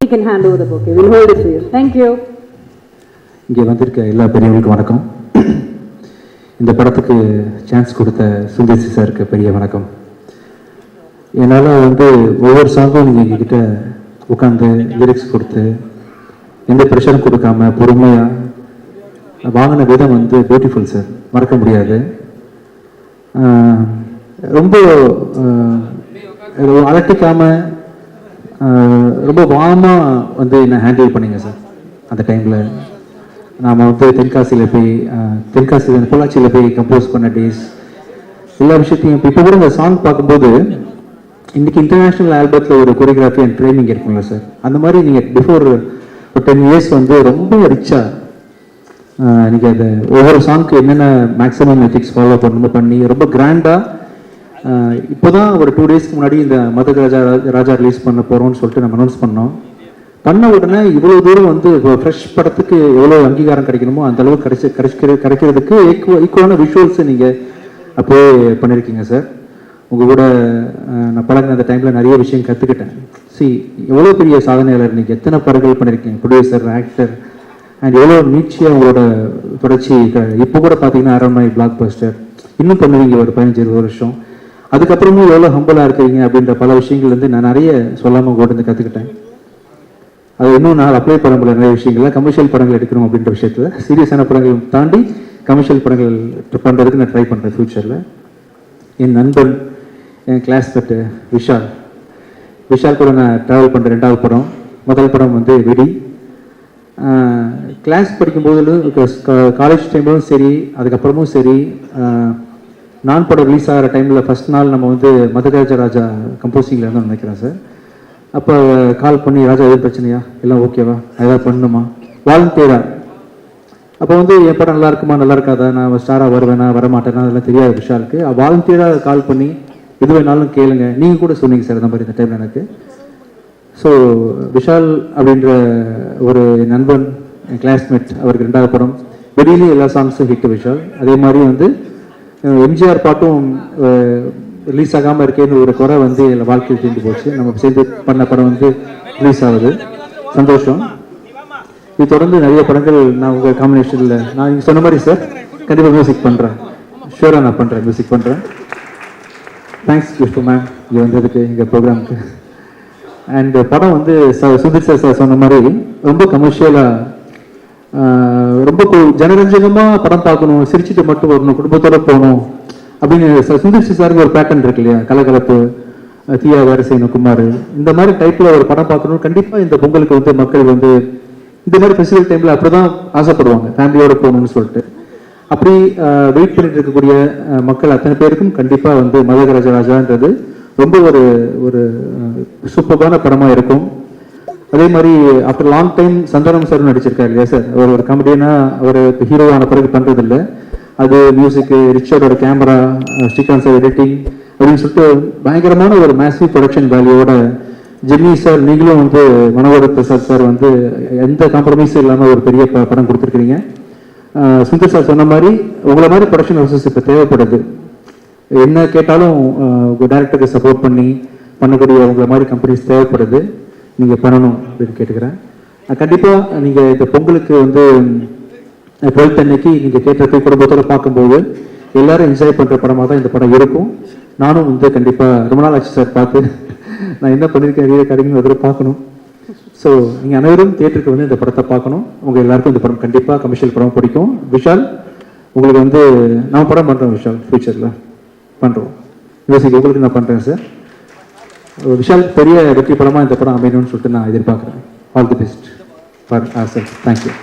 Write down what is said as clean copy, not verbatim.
he can hand over the bouquet. We'll hold it for you. Thank you. இங்கே வந்திருக்க எல்லா பெரியவங்களுக்கும் வணக்கம். இந்த படத்துக்கு சான்ஸ் கொடுத்த சுந்தர்சி சாருக்கு பெரிய வணக்கம். என்னால் ஒவ்வொரு சாங்கும் நீங்கள் எங்ககிட்ட உட்காந்து லிரிக்ஸ் கொடுத்து எந்த ப்ரெஷரும் கொடுக்காம பொறுமையாக வாங்கின விதம் பியூட்டிஃபுல் சார், மறக்க முடியாது. ரொம்ப அலட்டிக்காமல் ரொம்ப வார்மாக என்னை ஹேண்டில் பண்ணிங்க சார். அந்த டைமில் நாம் தென்காசியில் போய் பொள்ளாச்சியில் போய் கம்போஸ் பண்ண டேஸ் எல்லா விஷயத்தையும் இப்போ கூட இந்த சாங் பார்க்கும்போது இன்றைக்கி இன்டர்நேஷ்னல் ஆல்பத்தில் ஒரு கொரியோகிராஃபி அண்ட் ட்ரைனிங் இருக்குங்களா சார், அந்த மாதிரி நீங்கள் பிஃபோர் ஒரு 10 இயர்ஸ் ரொம்ப ரிச்சாக நீங்கள் அதை ஒவ்வொரு சாங்க்கு என்னென்ன மேக்ஸிமம் எத்திக்ஸ் ஃபாலோ பண்ணணுமோ பண்ணி ரொம்ப கிராண்டாக இப்போ தான் ஒரு 2 டேஸ்க்கு முன்னாடி இந்த மதக ராஜா ரிலீஸ் பண்ண போகிறோம்னு சொல்லிட்டு நம்ம அனௌன்ஸ் பண்ண உடனே இவ்வளோ தூரம் ஃப்ரெஷ் படத்துக்கு எவ்வளோ அங்கீகாரம் கிடைக்கணுமோ அந்த அளவுக்கு கிடைக்கிறதுக்கு ஈக்குவலான விஷுவல்ஸை நீங்கள் அப்போவே பண்ணியிருக்கீங்க சார். உங்கள் கூட நான் பழகின அந்த டைமில் நிறைய விஷயம் கற்றுக்கிட்டேன். எவ்வளோ பெரிய சாதனையாளர் நீங்கள், எத்தனை படங்கள் பண்ணியிருக்கீங்க, ப்ரொடியூசர், ஆக்டர், அண்ட் எவ்வளோ நீட்சியாக உங்களோட தொடர்ச்சி. இப்போ கூட பார்த்தீங்கன்னா அரண்மனை, பிளாக் பஸ்டர் இன்னும் பண்ணுவீங்க ஒரு 15-20 வருஷம். அதுக்கப்புறமும் எவ்வளோ ஹம்பலாக இருக்கிறீங்க அப்படின்ற பல விஷயங்கள் நான் நிறைய சொல்லாமல் உங்கள்கிட்ட கற்றுக்கிட்டேன். அது இன்னும் நான் அப்ளை பண்ண முடியல நிறைய விஷயங்கள்லாம். கமர்ஷியல் படங்கள் எடுக்கணும் அப்படின்ற விஷயத்தில் சீரியஸான படங்கள் தாண்டி கமர்ஷியல் படங்கள் பண்ணுறதுக்கு நான் ட்ரை பண்ணுறேன் ஃப்யூச்சரில். என் நண்பன், என் கிளாஸ்மேட்டு விஷால் கூட நான் ட்ராவல் பண்ணுற 2வது படம். முதல் படம் விடி. கிளாஸ் படிக்கும்போது காலேஜ் டைம்லும் சரி, அதுக்கப்புறமும் சரி, நான் படம் ரிலீஸ் ஆகிற டைமில் ஃபஸ்ட் நாள் நம்ம மதகராஜ ராஜா கம்போசிங்கில் இருந்தோம்னு நினைக்கிறேன் சார். அப்போ கால் பண்ணி, ராஜா எதுவும் பிரச்சனையா, எல்லாம் ஓகேவா, ஏதாவது பண்ணணுமா, வாலண்டியரா. அப்போ என் படம் நல்லா இருக்குமா, நல்லா இருக்காதா, நான் ஸ்டாராக வருவேனா வரமாட்டேனா அதெல்லாம் தெரியாது விஷாலுக்கு. வாலண்டியராக கால் பண்ணி எது வேணாலும் கேளுங்க, நீங்கள் கூட சொன்னீங்க சார் அந்த மாதிரி இந்த டைமில் எனக்கு. ஸோ விஷால் அப்படின்ற ஒரு நண்பன், என் கிளாஸ்மேட், அவருக்கு 2வது படம் வெளியிலே எல்லா சாங்ஸும் ஹிட் விஷால். அதே மாதிரி எம்ஜிஆர் பாட்டும் ரிலீஸ் ஆகாமல் இருக்கேன்னு ஒரு குறை என் வாழ்க்கையில் தீர்ந்து போச்சு. நம்ம சேர்ந்து பண்ண படம் ரிலீஸ் ஆகுது, சந்தோஷம். இது தொடர்ந்து நிறைய படங்கள் நான் உங்கள் காம்பினேஷனில் நான் நீங்கள் சொன்ன மாதிரி சார் கண்டிப்பாக மியூசிக் பண்ணுறேன், ஷூராக நான் பண்ணுறேன், மியூசிக் பண்ணுறேன். தேங்க்ஸ் கிஃப்ட் மேம் இங்கே வந்ததுக்கு எங்கள் ப்ரோக்ராமுக்கு. அண்ட் படம் சுந்தர் சார் சொன்ன மாதிரி ரொம்ப கமர்ஷியலாக, ரொம்ப ஜனரஞ்சகமாக படம் பார்க்கணும், சிரிச்சுட்டு மட்டும் வரணும், குடும்பத்தோடு போகணும் அப்படின்னு சுந்தர் சாருக்கு ஒரு பேட்டர்ன் இருக்கு இல்லையா, கலகலப்பு, தீயா வேறு செய்யணும், குமார், இந்த மாதிரி டைப்பில் ஒரு படம் பார்க்கணும். கண்டிப்பாக இந்த பொங்கலுக்கு மக்கள் இந்த மாதிரி ஃபெஸ்டிவல் டைமில் அப்படி தான் ஆசைப்படுவாங்க, ஃபேமிலியோடு போகணும்னு சொல்லிட்டு. அப்படி வெயிட் பண்ணிட்டு இருக்கக்கூடிய மக்கள் அத்தனை பேருக்கும் கண்டிப்பாக மதகராஜ ராஜான்றது ரொம்ப ஒரு சூப்பரான படமாக இருக்கும். அதே மாதிரி after long time Santhanam sir நடிச்சிருக்காரு இல்லையா சார், அவர் ஒரு காமெடியனாக அவர் ஹீரோவான பிறகு பண்ணுறதில்லை. அது மியூசிக்கு, ரிச்சர்டோட கேமரா, ஸ்ரீகாந்த் சார் எடிட்டிங் அப்படின்னு சொல்லிட்டு பயங்கரமான ஒரு மேசிவ் ப்ரொடக்ஷன் வேல்யூவோட ஜெமினி சார், நீங்களும் மனோகர் பிரசாத் சார் எந்த காம்ப்ரமைஸும் இல்லாமல் ஒரு பெரிய படம் கொடுத்துருக்கீங்க. சுந்தர் சார் சொன்ன மாதிரி உங்களை மாதிரி ப்ரொடக்ஷன் ஹவுசஸ் இப்போ தேவைப்படுது. என்ன கேட்டாலும் உங்கள் டேரக்டருக்கு சப்போர்ட் பண்ணக்கூடிய உங்களை மாதிரி கம்பெனிஸ் தேவைப்படுது, நீங்கள் பண்ணணும் அப்படின்னு கேட்டுக்கிறேன். கண்டிப்பாக நீங்கள் இந்த பொங்கலுக்கு 12th அன்னைக்கு நீங்கள் தேட்டருக்கு குடும்பத்தோடு பார்க்கும்போது எல்லாரும் என்ஜாய் பண்ணுற படமாக தான் இந்த படம் இருக்கும். நானும் கண்டிப்பாக ரொம்ப நாள் ஆச்சு சார் பார்த்து, நான் என்ன பண்ணியிருக்கேன் நிறைய கடைகள் அதில் பார்க்கணும். ஸோ நீங்கள் அனைவரும் தேட்டருக்கு இந்த படத்தை பார்க்கணும். உங்கள் எல்லாருக்கும் இந்த படம் கண்டிப்பாக கமர்ஷியல் படம் பிடிக்கும். விஷால் உங்களுக்கு நான் படம் பண்ணுறோம், விஷால் ஃபியூச்சரில் பண்ணுறோம், மியூசிக் உங்களுக்கு நான் பண்ணுறேன் சார். விஷால் பெரிய வெற்றி படமாக இந்த படம் அமையணும்னு சொல்லிட்டு நான் எதிர்பார்க்குறேன். All the best for our sir. Thank you.